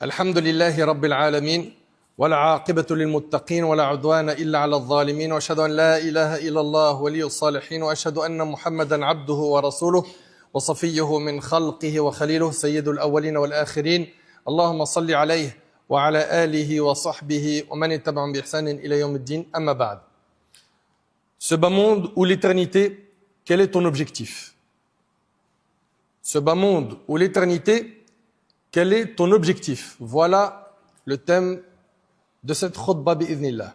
الحمد لله رب العالمين والعاقبة للمتقين ولا عدوان إلا على الظالمين وأشهد أن لا إله إلا الله ولي الصالحين وأشهد أن محمدا عبده ورسوله وصفيه من خلقه وخليله سيد الأولين والآخرين اللهم صل عليه وعلى آله وصحبه ومن تبعهم بإحسان إلى يوم الدين أما بعد. Ce bas monde ou l'éternité, quel est ton objectif? Ce bas monde ou l'éternité, quel est ton objectif? Voilà le thème de cette khutbah bi'idhnillah.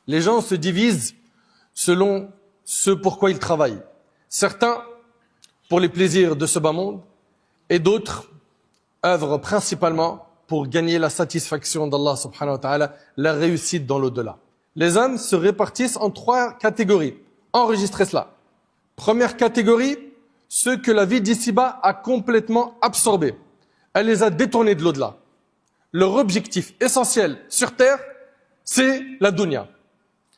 Les gens se divisent selon ce pourquoi ils travaillent. Certains pour les plaisirs de ce bas monde et d'autres œuvrent principalement pour gagner la satisfaction d'Allah subhanahu wa ta'ala, la réussite dans l'au-delà. Les hommes se répartissent en 3 catégories. Enregistrez cela. Première catégorie, ceux que la vie d'ici-bas a complètement absorbés. Elle les a détournés de l'au-delà. Leur objectif essentiel sur terre, c'est la dunya.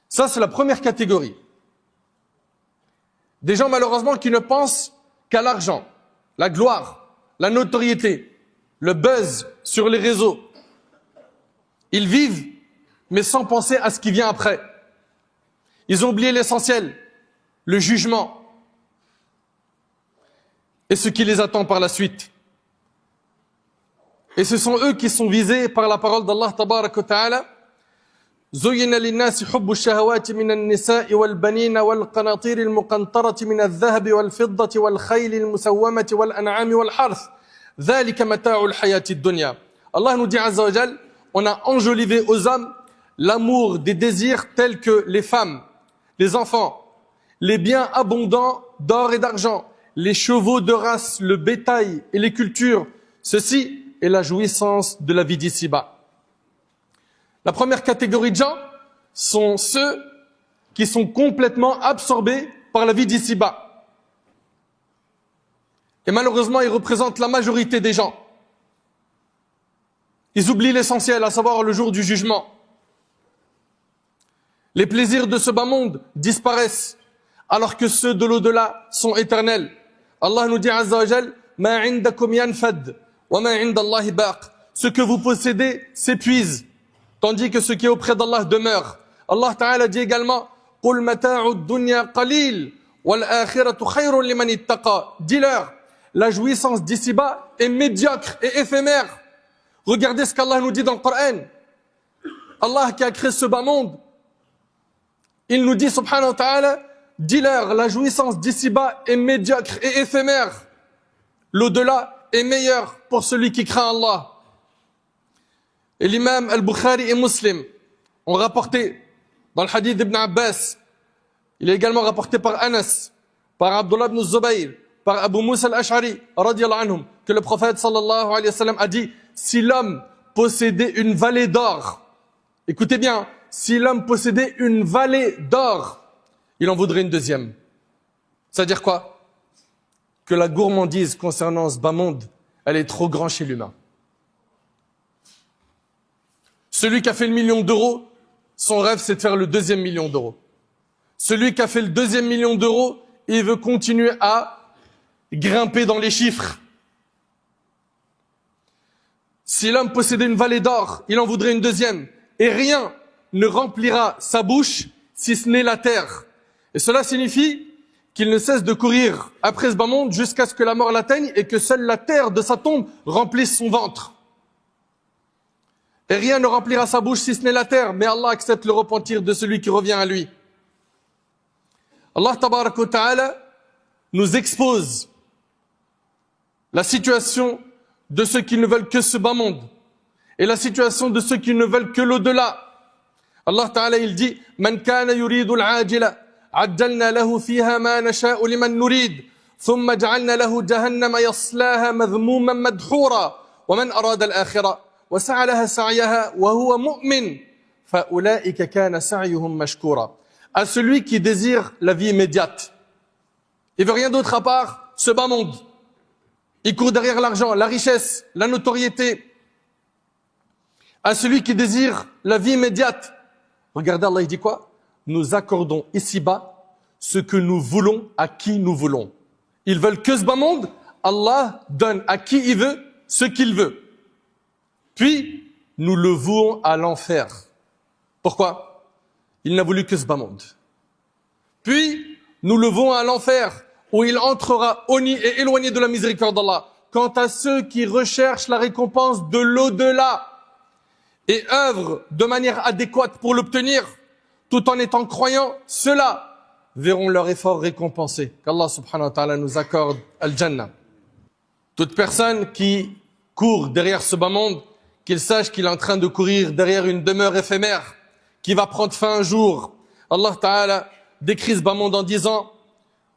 Ça, c'est la première catégorie. Des gens, malheureusement, qui ne pensent qu'à l'argent, la gloire, la notoriété, le buzz sur les réseaux. Ils vivent, mais sans penser à ce qui vient après. Ils ont oublié l'essentiel, le jugement, et ce qui les attend par la suite. Et ce sont eux qui sont visés par la parole d'Allah tabarak wa ta'ala. زين للناس حب الشهوات من النساء والبنين والقناطير المقنطرة من الذهب والفضة والخيل المسومة والأنعام والحرث ذلك متاع الحياة الدنيا. Allah nous dit Azza wa Jal, on a enjolivé aux hommes l'amour des désirs tels que les femmes, les enfants, les biens abondants d'or et d'argent, les chevaux de race, le bétail et les cultures. Ceci est la jouissance de la vie d'ici-bas. La première catégorie de gens sont ceux qui sont complètement absorbés par la vie d'ici-bas. Et malheureusement, ils représentent la majorité des gens. Ils oublient l'essentiel, à savoir le jour du jugement. Les plaisirs de ce bas monde disparaissent, alors que ceux de l'au-delà sont éternels. Allah nous dit Azza wa Jal, Ma indakum yanfad, wa ma inda Allahi baq. Ce que vous possédez s'épuise, tandis que ce qui est auprès d'Allah demeure. Allah Ta'ala dit également, Qul mata'u dunya qalil, wal akhiratu khayrun liman ittaqa. Dis-leur, la jouissance d'ici-bas est médiocre et éphémère. Regardez ce qu'Allah nous dit dans le Coran. Allah qui a créé ce bas monde, il nous dit subhanahu wa ta'ala, dis-leur, la jouissance d'ici-bas est médiocre et éphémère. L'au-delà est meilleur pour celui qui craint Allah. Et l'imam al-Bukhari et Muslim ont rapporté dans le hadith d'Ibn Abbas, il est également rapporté par Anas, par Abdullah ibn Zubayr, par Abu Musa al-Ash'ari, radiyallahu anhum, que le prophète sallallahu alayhi wa sallam a dit, si l'homme possédait une vallée d'or, écoutez bien, si l'homme possédait une vallée d'or, il en voudrait une deuxième. C'est-à-dire quoi? Que la gourmandise concernant ce bas monde, elle est trop grande chez l'humain. Celui qui a fait le million d'euros, son rêve c'est de faire le 2e million d'euros. Celui qui a fait le 2e million d'euros, il veut continuer à grimper dans les chiffres. Si l'homme possédait une vallée d'or, il en voudrait une deuxième. Et rien ne remplira sa bouche si ce n'est la terre. Et cela signifie qu'il ne cesse de courir après ce bas monde jusqu'à ce que la mort l'atteigne et que seule la terre de sa tombe remplisse son ventre. Et rien ne remplira sa bouche si ce n'est la terre, mais Allah accepte le repentir de celui qui revient à lui. Allah tabarak wa ta'ala nous expose la situation de ceux qui ne veulent que ce bas monde et la situation de ceux qui ne veulent que l'au-delà. Allah ta'ala il dit Man kana yuridu al-ajila ajjalna lahu fiha ma nasha'u liman nurid thumma ja'alna lahu jahannama yaslaha madhmuman madhura wa man arada al-akhirah وسعى لها سعيها وهو مؤمن فأولئك كان سعيهم مشكورا. À celui qui désire la vie immédiate. Il veut rien d'autre à part ce bas monde. Il court derrière l'argent, la richesse, la notoriété. À celui qui désire la vie immédiate. Regardez, Allah il dit quoi? Nous accordons ici-bas ce que nous voulons à qui nous voulons. Ils veulent que ce bas monde. Allah donne à qui il veut ce qu'il veut. Puis, nous le vouons à l'enfer. Pourquoi? Il n'a voulu que ce bas monde. Puis, nous le vouons à l'enfer, où il entrera honni et éloigné de la miséricorde d'Allah. Quant à ceux qui recherchent la récompense de l'au-delà et œuvrent de manière adéquate pour l'obtenir, tout en étant croyants, ceux-là verront leur effort récompensé. Qu'Allah subhanahu wa ta'ala nous accorde al-Jannah. Toute personne qui court derrière ce bas monde, qu'il sache qu'il est en train de courir derrière une demeure éphémère qui va prendre fin un jour. Allah ta'ala décrit ce bas monde en disant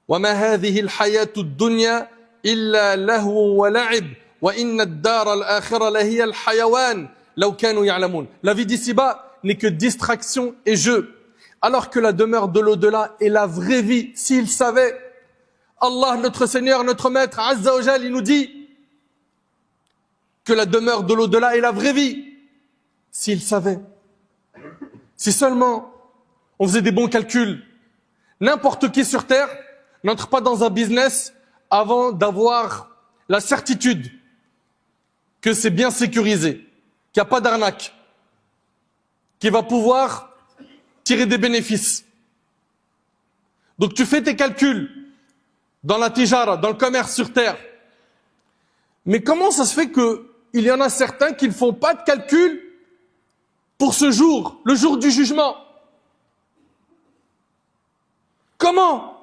وَمَا هَذِهِ الْحَيَاةُ الدُّنْيَا إِلَّا لَهْوٌ وَلَعِبٌ وَإِنَّ الدَّارَ الْآخِرَةَ لَهِيَ الْحَيَوَانُ لَوْ كَانُوا يَعْلَمُونَ. La vie d'ici-bas n'est que distraction et jeu, alors que la demeure de l'au-delà est la vraie vie. S'ils savaient, Allah, notre Seigneur, notre Maître, Azza wa Jal, il nous dit que la demeure de l'au-delà est la vraie vie. S'ils savaient. Si seulement on faisait des bons calculs. N'importe qui sur Terre n'entre pas dans un business avant d'avoir la certitude que c'est bien sécurisé, qu'il n'y a pas d'arnaque, qu'il va pouvoir tirer des bénéfices. Donc tu fais tes calculs dans la tijara, dans le commerce sur Terre. Mais comment ça se fait qu'il y en a certains qui ne font pas de calcul pour ce jour, le jour du jugement? Comment?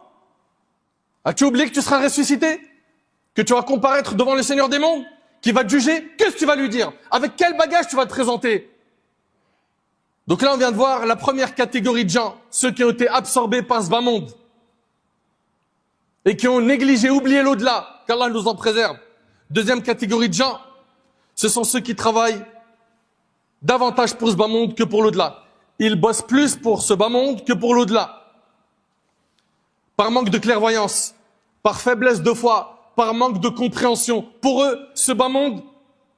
As-tu oublié que tu seras ressuscité? Que tu vas comparaître devant le Seigneur des mondes? Qui va te juger? Qu'est-ce que tu vas lui dire? Avec quel bagage tu vas te présenter? Donc là, on vient de voir la première catégorie de gens, ceux qui ont été absorbés par ce bas monde et qui ont négligé, oublié l'au-delà, qu'Allah nous en préserve. Deuxième catégorie de gens, ce sont ceux qui travaillent davantage pour ce bas monde que pour l'au-delà. Ils bossent plus pour ce bas monde que pour l'au-delà. Par manque de clairvoyance, par faiblesse de foi, par manque de compréhension. Pour eux, ce bas monde,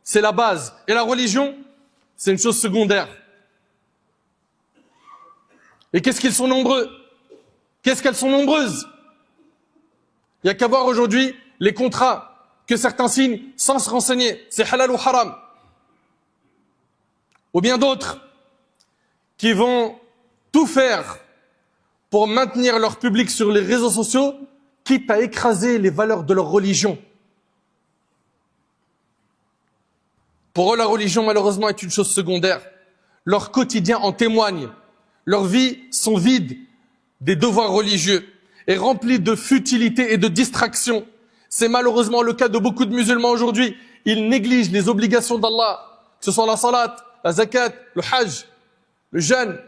c'est la base. Et la religion, c'est une chose secondaire. Et qu'est-ce qu'ils sont nombreux? Qu'est-ce qu'elles sont nombreuses? Il n'y a qu'à voir aujourd'hui les contrats que certains signent sans se renseigner. C'est halal ou haram. Ou bien d'autres qui vont tout faire pour maintenir leur public sur les réseaux sociaux, quitte à écraser les valeurs de leur religion. Pour eux, la religion, malheureusement, est une chose secondaire. Leur quotidien en témoigne. Leurs vies sont vides des devoirs religieux et remplies de futilité et de distraction. C'est malheureusement le cas de beaucoup de musulmans aujourd'hui. Ils négligent les obligations d'Allah, que ce soit la salat, la zakat, le hajj, le jeûne.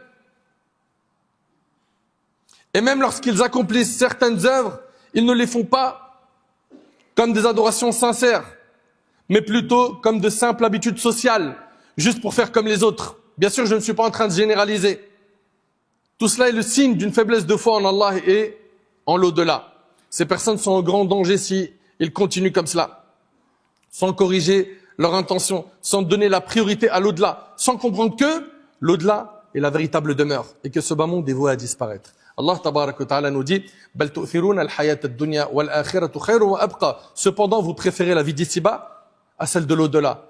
Et même lorsqu'ils accomplissent certaines œuvres, ils ne les font pas comme des adorations sincères, mais plutôt comme de simples habitudes sociales, juste pour faire comme les autres. Bien sûr, je ne suis pas en train de généraliser. Tout cela est le signe d'une faiblesse de foi en Allah et en l'au-delà. Ces personnes sont en grand danger si ils continuent comme cela, sans corriger leur intention, sans donner la priorité à l'au-delà, sans comprendre que l'au-delà est la véritable demeure et que ce bas monde est voué à disparaître. Allah tabarak wa ta'ala nous dit bal tu'thiruna al-hayata ad-dunya wal-akhiratu khayrun wa abqa. Cependant, vous préférez la vie d'ici-bas à celle de l'au-delà,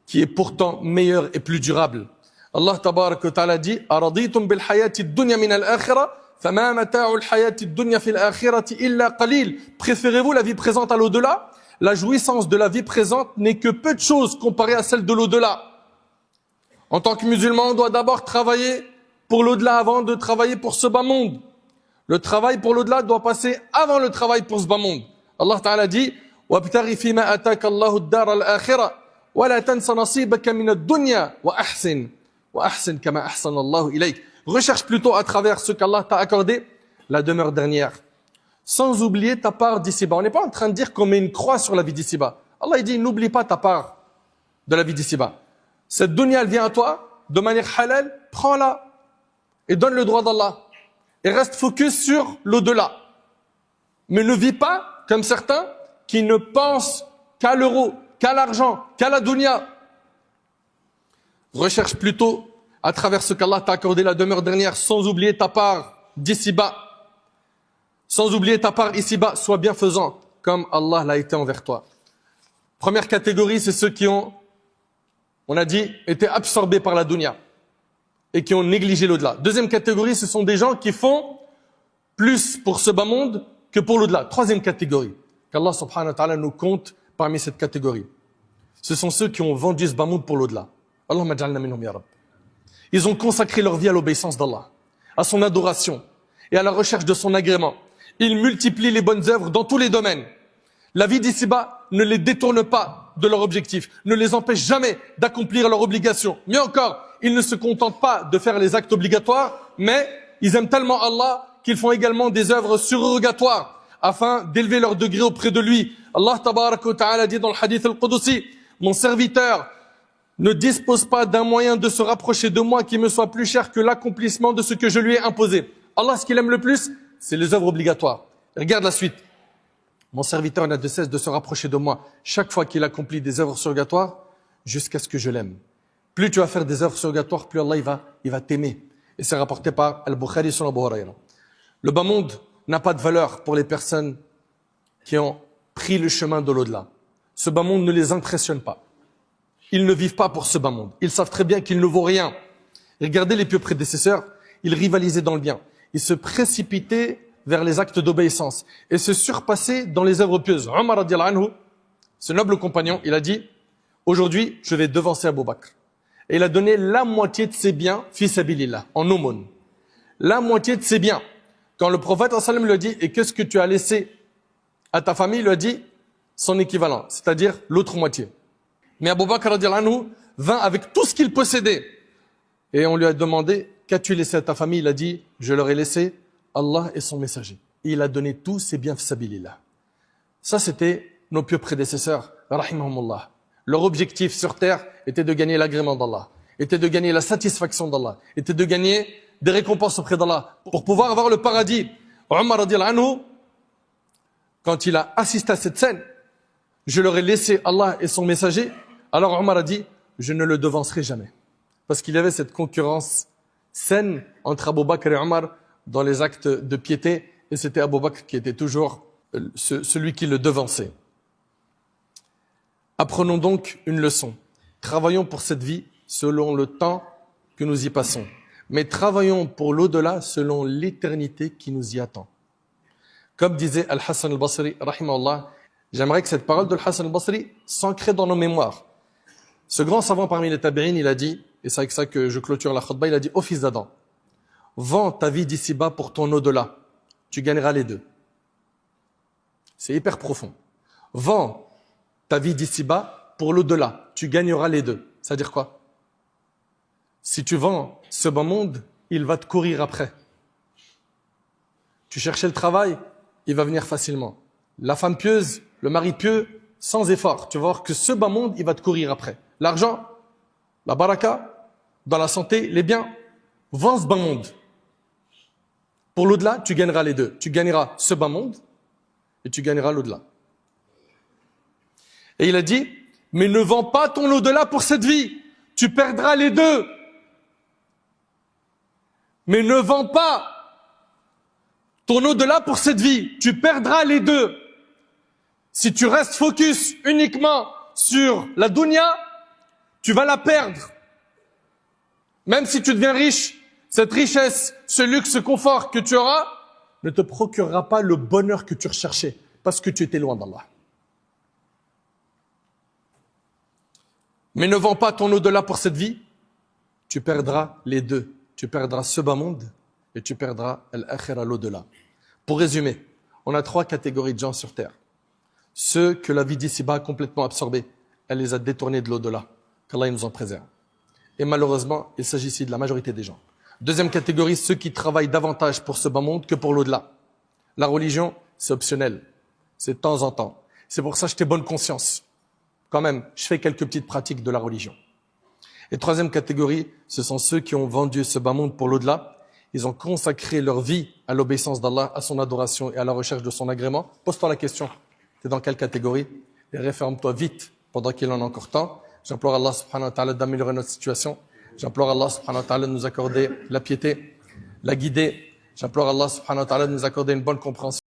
qui est pourtant meilleure et plus durable. Allah tabarak wa ta'ala dit araditum bil hayati ad-dunya min al-akhirah fama mata'u al-hayati ad-dunya fi al-akhirati illa qalil. Préférez-vous la vie présente à l'au-delà? La jouissance de la vie présente n'est que peu de choses comparée à celle de l'au-delà. En tant que musulman, on doit d'abord travailler pour l'au-delà avant de travailler pour ce bas monde. Le travail pour l'au-delà doit passer avant le travail pour ce bas monde. Allah Ta'ala dit وَابْتَغِ فِي مَا أَتَاكَ اللَّهُ الدَّارَ الْآخِرَةَ وَلَا تَنْسَ نَصِيبَكَ مِنَ الدُّنْيَا وَأَحْسِنْ كَمَا أَحْسَنَ اللَّهُ إِلَيْكَ. Recherche plutôt à travers ce qu'Allah t'a accordé la demeure dernière, sans oublier ta part d'ici-bas. On n'est pas en train de dire qu'on met une croix sur la vie d'ici-bas. Allah il dit n'oublie pas ta part de la vie d'ici-bas. Cette dunya elle vient à toi de manière halal, prends-la et donne le droit d'Allah. Et reste focus sur l'au-delà. Mais ne vis pas comme certains qui ne pensent qu'à l'euro, qu'à l'argent, qu'à la dunya. Recherche plutôt à travers ce qu'Allah t'a accordé la demeure dernière, sans oublier ta part d'ici-bas. Sans oublier ta part ici-bas, sois bienfaisant comme Allah l'a été envers toi. Première catégorie, c'est ceux qui ont on a dit, étaient absorbés par la dunya et qui ont négligé l'au-delà. Deuxième catégorie, ce sont des gens qui font plus pour ce bas monde que pour l'au-delà. Troisième catégorie, qu'Allah subhanahu wa ta'ala nous compte parmi cette catégorie. Ce sont ceux qui ont vendu ce bas monde pour l'au-delà. Allahumma ja'alna minhum ya Rabb. Ils ont consacré leur vie à l'obéissance d'Allah, à son adoration et à la recherche de son agrément. Ils multiplient les bonnes œuvres dans tous les domaines. La vie d'ici-bas ne les détourne pas de leur objectif, ne les empêche jamais d'accomplir leurs obligations. Mieux encore, ils ne se contentent pas de faire les actes obligatoires, mais ils aiment tellement Allah qu'ils font également des œuvres surrogatoires afin d'élever leur degré auprès de lui. Allah tabaraka wa ta'ala dit dans le hadith al-Qudusi, mon serviteur ne dispose pas d'un moyen de se rapprocher de moi qui me soit plus cher que l'accomplissement de ce que je lui ai imposé. Allah, ce qu'il aime le plus, c'est les œuvres obligatoires. Regarde la suite. Mon serviteur n'a de cesse de se rapprocher de moi chaque fois qu'il accomplit des œuvres surrogatoires jusqu'à ce que je l'aime. Plus tu vas faire des œuvres surrogatoires, plus Allah il va t'aimer. Et c'est rapporté par Al-Bukhari sur Abu Hurayra. Le bas monde n'a pas de valeur pour les personnes qui ont pris le chemin de l'au-delà. Ce bas monde ne les impressionne pas. Ils ne vivent pas pour ce bas monde. Ils savent très bien qu'il ne vaut rien. Regardez les pieux prédécesseurs, ils rivalisaient dans le bien. Ils se précipitaient vers les actes d'obéissance et se surpassaient dans les œuvres pieuses. Omar radiallahu anhu, ce noble compagnon, il a dit, aujourd'hui, je vais devancer Abu Bakr. Et il a donné la moitié de ses biens, fi sabilillah, en aumône. La moitié de ses biens. Quand le prophète sallam lui a dit, et qu'est-ce que tu as laissé à ta famille, il lui a dit son équivalent, c'est-à-dire l'autre moitié. Mais Abu Bakr radiallahu anhu vint avec tout ce qu'il possédait. Et on lui a demandé, qu'as-tu laissé à ta famille? Il a dit, je leur ai laissé Allah et son messager. Et il a donné tous ses biens fissabilillah. Ça, c'était nos pieux prédécesseurs, rahimahumullah. Leur objectif sur terre était de gagner l'agrément d'Allah, était de gagner la satisfaction d'Allah, était de gagner des récompenses auprès d'Allah pour pouvoir avoir le paradis. Omar radiallahu anhu, quand il a assisté à cette scène, je leur ai laissé Allah et son messager. Alors Omar a dit, je ne le devancerai jamais. Parce qu'il y avait cette concurrence saine entre Abu Bakr et Omar dans les actes de piété. Et c'était Abu Bakr qui était toujours celui qui le devançait. Apprenons donc une leçon. Travaillons pour cette vie selon le temps que nous y passons. Mais travaillons pour l'au-delà selon l'éternité qui nous y attend. Comme disait Al-Hassan al-Basri, rahimahullah, j'aimerais que cette parole de Al-Hassan al-Basri s'ancre dans nos mémoires. Ce grand savant parmi les tabi'in, il a dit, et c'est avec ça que je clôture la khutbah, il a dit, ô fils d'Adam, vends ta vie d'ici-bas pour ton au-delà. Tu gagneras les deux. C'est hyper profond. Vends ta vie d'ici-bas pour l'au-delà. Tu gagneras les deux. Ça veut dire quoi? Si tu vends ce bas monde, il va te courir après. Tu cherchais le travail, il va venir facilement. La femme pieuse, le mari pieux, sans effort. Tu vas voir que ce bas monde, il va te courir après. L'argent, la baraka, dans la santé, les biens, vends ce bas monde. Pour l'au-delà, tu gagneras les deux. Tu gagneras ce bas monde et tu gagneras l'au-delà. Et il a dit, mais ne vends pas ton au-delà pour cette vie. Tu perdras les deux. Mais ne vends pas ton au-delà pour cette vie. Tu perdras les deux. Si tu restes focus uniquement sur la dunya, tu vas la perdre. Même si tu deviens riche, cette richesse, ce luxe, ce confort que tu auras, ne te procurera pas le bonheur que tu recherchais, parce que tu étais loin d'Allah. Mais ne vends pas ton au-delà pour cette vie, tu perdras les deux. Tu perdras ce bas monde et tu perdras l'akhira, l'au-delà. Pour résumer, on a 3 catégories de gens sur terre. Ceux que la vie d'ici-bas a complètement absorbés, elle les a détournés de l'au-delà. Qu'Allah nous en préserve. Et malheureusement, il s'agit ici de la majorité des gens. Deuxième catégorie, ceux qui travaillent davantage pour ce bas monde que pour l'au-delà. La religion, c'est optionnel. C'est de temps en temps. C'est pour ça que j'ai bonne conscience. Quand même, je fais quelques petites pratiques de la religion. Et troisième catégorie, ce sont ceux qui ont vendu ce bas monde pour l'au-delà. Ils ont consacré leur vie à l'obéissance d'Allah, à son adoration et à la recherche de son agrément. Pose-toi la question, tu es dans quelle catégorie? Et réforme-toi vite pendant qu'il en a encore temps. J'implore Allah subhanahu wa ta'ala d'améliorer notre situation. J'implore Allah subhanahu wa ta'ala de nous accorder la piété, la guider. J'implore Allah subhanahu wa ta'ala de nous accorder une bonne compréhension.